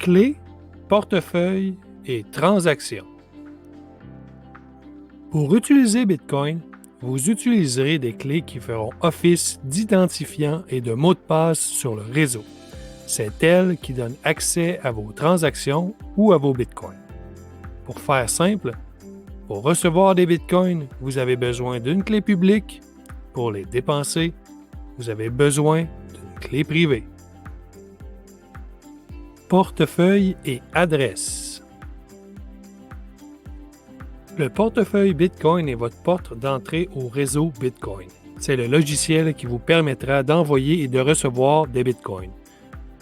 Clés, portefeuille et transactions. Pour utiliser Bitcoin, vous utiliserez des clés qui feront office d'identifiant et de mot de passe sur le réseau. C'est elles qui donnent accès à vos transactions ou à vos Bitcoins. Pour faire simple, pour recevoir des Bitcoins, vous avez besoin d'une clé publique. Pour les dépenser, vous avez besoin d'une clé privée. Portefeuille et adresse. Le portefeuille Bitcoin est votre porte d'entrée au réseau Bitcoin. C'est le logiciel qui vous permettra d'envoyer et de recevoir des Bitcoins.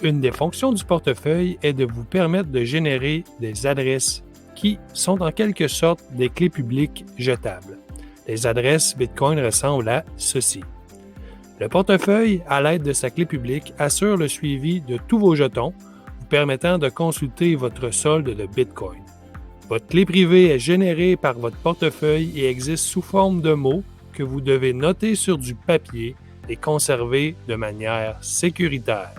Une des fonctions du portefeuille est de vous permettre de générer des adresses qui sont en quelque sorte des clés publiques jetables. Les adresses Bitcoin ressemblent à ceci. Le portefeuille, à l'aide de sa clé publique, assure le suivi de tous vos jetons, vous permettant de consulter votre solde de Bitcoin. Votre clé privée est générée par votre portefeuille et existe sous forme de mots que vous devez noter sur du papier et conserver de manière sécuritaire.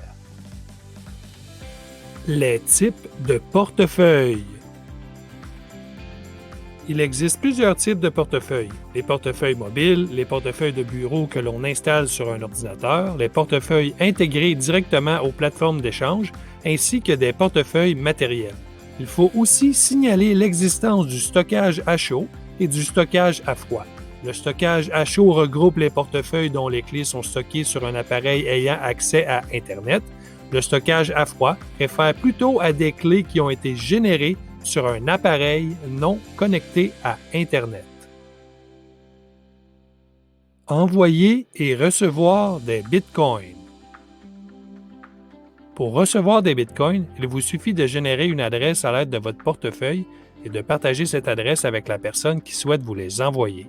Les types de portefeuilles. Il existe plusieurs types de portefeuilles. Les portefeuilles mobiles, les portefeuilles de bureau que l'on installe sur un ordinateur, les portefeuilles intégrés directement aux plateformes d'échange, ainsi que des portefeuilles matériels. Il faut aussi signaler l'existence du stockage à chaud et du stockage à froid. Le stockage à chaud regroupe les portefeuilles dont les clés sont stockées sur un appareil ayant accès à Internet. Le stockage à froid réfère plutôt à des clés qui ont été générées sur un appareil non connecté à Internet. Envoyer et recevoir des Bitcoins. Pour recevoir des Bitcoins, il vous suffit de générer une adresse à l'aide de votre portefeuille et de partager cette adresse avec la personne qui souhaite vous les envoyer.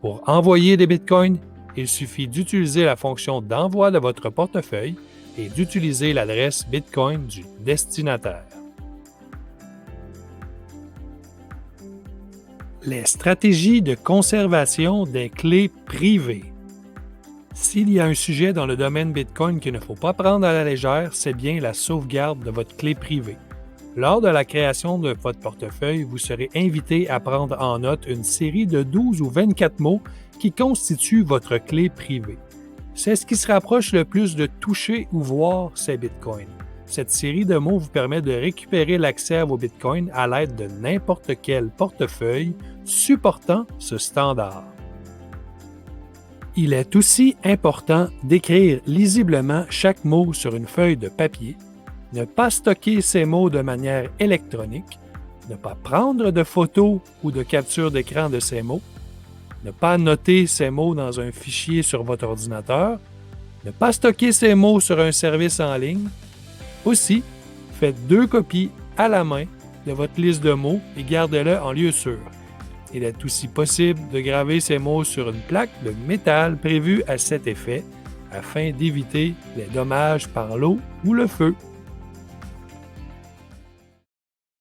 Pour envoyer des Bitcoins, il suffit d'utiliser la fonction d'envoi de votre portefeuille et d'utiliser l'adresse Bitcoin du destinataire. Les stratégies de conservation des clés privées. S'il y a un sujet dans le domaine Bitcoin qu'il ne faut pas prendre à la légère, c'est bien la sauvegarde de votre clé privée. Lors de la création de votre portefeuille, vous serez invité à prendre en note une série de 12 ou 24 mots qui constituent votre clé privée. C'est ce qui se rapproche le plus de toucher ou voir ces Bitcoins. Cette série de mots vous permet de récupérer l'accès à vos Bitcoins à l'aide de n'importe quel portefeuille supportant ce standard. Il est aussi important d'écrire lisiblement chaque mot sur une feuille de papier, ne pas stocker ces mots de manière électronique, ne pas prendre de photos ou de capture d'écran de ces mots, ne pas noter ces mots dans un fichier sur votre ordinateur, ne pas stocker ces mots sur un service en ligne. Aussi, faites 2 copies à la main de votre liste de mots et gardez-le en lieu sûr. Il est aussi possible de graver ces mots sur une plaque de métal prévue à cet effet afin d'éviter les dommages par l'eau ou le feu.